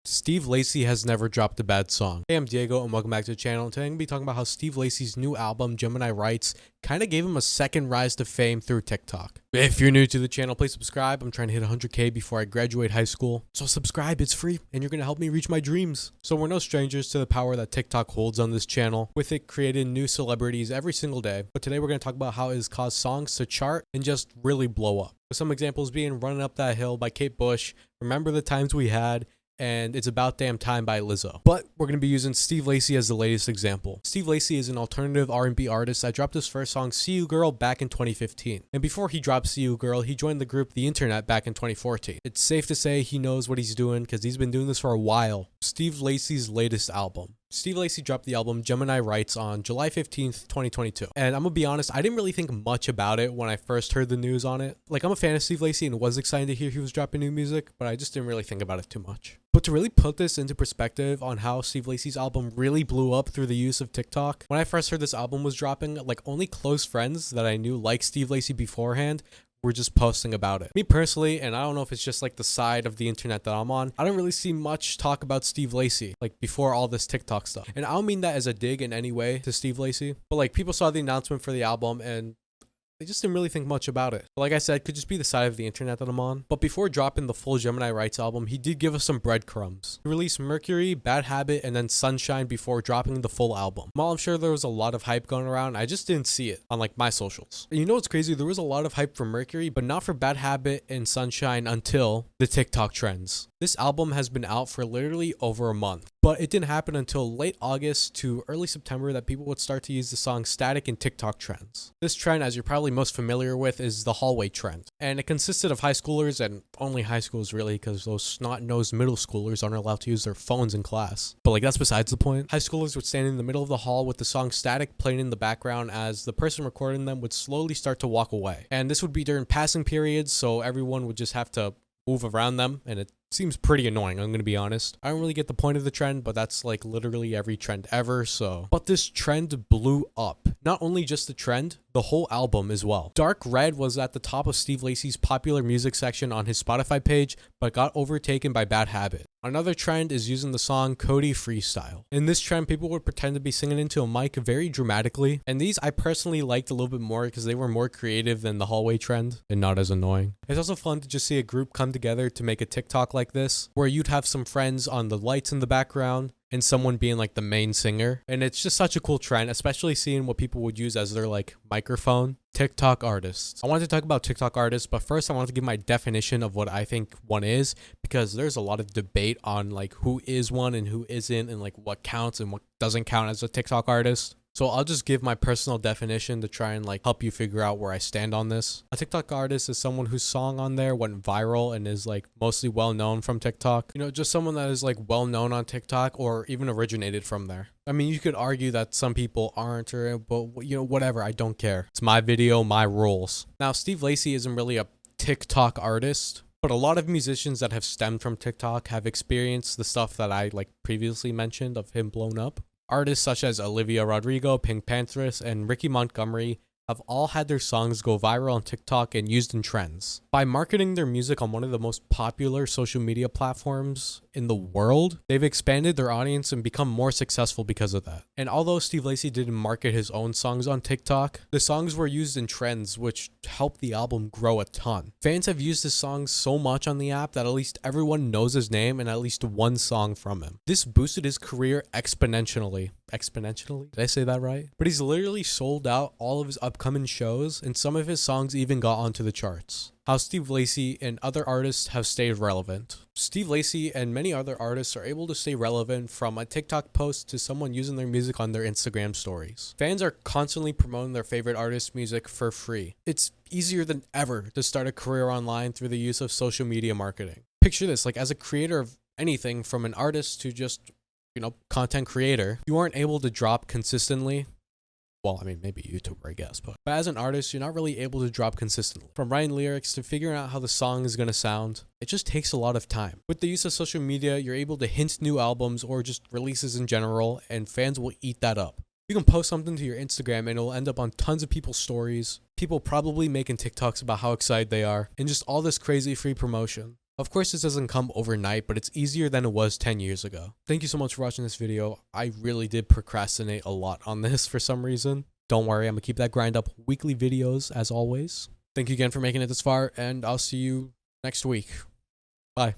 Steve Lacy has never dropped a bad song. Hey, I'm Diego and welcome back to the channel. Today I'm going to be talking about how Steve Lacy's new album, Gemini Rights, kind of gave him a second rise to fame through TikTok. If you're new to the channel, please subscribe. I'm trying to hit 100K before I graduate high school. So subscribe, it's free, and you're going to help me reach my dreams. So we're no strangers to the power that TikTok holds on this channel, with it creating new celebrities every single day. But today we're going to talk about how it has caused songs to chart and just really blow up. With some examples being Running Up That Hill by Kate Bush, Remember the Times We Had, and It's About Damn Time by Lizzo. But we're going to be using Steve Lacy as the latest example. Steve Lacy is an alternative R&B artist that dropped his first song, See You Girl, back in 2015. And before he dropped See You Girl, he joined the group The Internet back in 2014. It's safe to say he knows what he's doing because he's been doing this for a while. Steve Lacy's latest album. Steve Lacy dropped the album Gemini Rights on July 15th, 2022. And I'm gonna be honest, I didn't really think much about it when I first heard the news on it. Like, I'm a fan of Steve Lacy and was excited to hear he was dropping new music, but I just didn't really think about it too much. But to really put this into perspective on how Steve Lacy's album really blew up through the use of TikTok, when I first heard this album was dropping, like, only close friends that I knew like Steve Lacy beforehand were just posting about it. Me personally, and I don't know if it's just like the side of the internet that I'm on, I don't really see much talk about Steve Lacy, like before all this TikTok stuff. And I don't mean that as a dig in any way to Steve Lacy, but like people saw the announcement for the album and they just didn't really think much about it. But like I said, it could just be the side of the internet that I'm on. But before dropping the full Gemini Rights album, he did give us some breadcrumbs. He released Mercury, Bad Habit, and then Sunshine before dropping the full album. While I'm sure there was a lot of hype going around, I just didn't see it on like my socials. And you know what's crazy? There was a lot of hype for Mercury, but not for Bad Habit and Sunshine until the TikTok trends. This album has been out for literally over a month, but it didn't happen until late August to early September that people would start to use the song Static in TikTok trends. This trend, as you're probably most familiar with, is the hallway trend. And it consisted of high schoolers, and only high schools really, because those snot-nosed middle schoolers aren't allowed to use their phones in class. But like, that's besides the point. High schoolers would stand in the middle of the hall with the song Static playing in the background as the person recording them would slowly start to walk away. And this would be during passing periods, so everyone would just have to move around them, and it seems pretty annoying, I'm gonna be honest. I don't really get the point of the trend, but that's like literally every trend ever, so. But this trend blew up. Not only just the trend, the whole album as well. Dark Red was at the top of Steve Lacy's popular music section on his Spotify page, but got overtaken by Bad Habit. Another trend is using the song Cody Freestyle. In this trend, people would pretend to be singing into a mic very dramatically, and these I personally liked a little bit more because they were more creative than the hallway trend and not as annoying. It's also fun to just see a group come together to make a TikTok like this, where you'd have some friends on the lights in the background and someone being like the main singer. And it's just such a cool trend, especially seeing what people would use as their like microphone. TikTok artists. I wanted to talk about TikTok artists, but first I want to give my definition of what I think one is, because there's a lot of debate on like who is one and who isn't, and like what counts and what doesn't count as a TikTok artist. So I'll just give my personal definition to try and like help you figure out where I stand on this. A TikTok artist is someone whose song on there went viral and is like mostly well known from TikTok. You know, just someone that is like well known on TikTok or even originated from there. I mean, you could argue that some people aren't, or but you know, whatever, I don't care. It's my video, my rules. Now, Steve Lacy isn't really a TikTok artist, but a lot of musicians that have stemmed from TikTok have experienced the stuff that I like previously mentioned of him blown up. Artists such as Olivia Rodrigo, Pink Panthers, and Ricky Montgomery have all had their songs go viral on TikTok and used in trends. By marketing their music on one of the most popular social media platforms in the world, they've expanded their audience and become more successful because of that. And although Steve Lacy didn't market his own songs on TikTok, the songs were used in trends, which helped the album grow a ton. Fans have used his songs so much on the app that at least everyone knows his name and at least one song from him. This boosted his career exponentially. Exponentially? Did I say that right? But he's literally sold out all of his upcoming shows, and some of his songs even got onto the charts. How Steve Lacy and other artists have stayed relevant. Steve Lacy and many other artists are able to stay relevant from a TikTok post to someone using their music on their Instagram stories. Fans are constantly promoting their favorite artist's music for free. It's easier than ever to start a career online through the use of social media marketing. Picture this, like as a creator of anything from an artist to just, you know, content creator, you aren't able to drop consistently. Well, I mean, maybe YouTuber, I guess, but as an artist, you're not really able to drop consistently. From writing lyrics to figuring out how the song is going to sound, it just takes a lot of time. With the use of social media, you're able to hint new albums or just releases in general, and fans will eat that up. You can post something to your Instagram and it'll end up on tons of people's stories, people probably making TikToks about how excited they are, and just all this crazy free promotion. Of course, this doesn't come overnight, but it's easier than it was 10 years ago. Thank you so much for watching this video. I really did procrastinate a lot on this for some reason. Don't worry, I'm gonna keep that grind up. Weekly videos as always. Thank you again for making it this far, and I'll see you next week. Bye.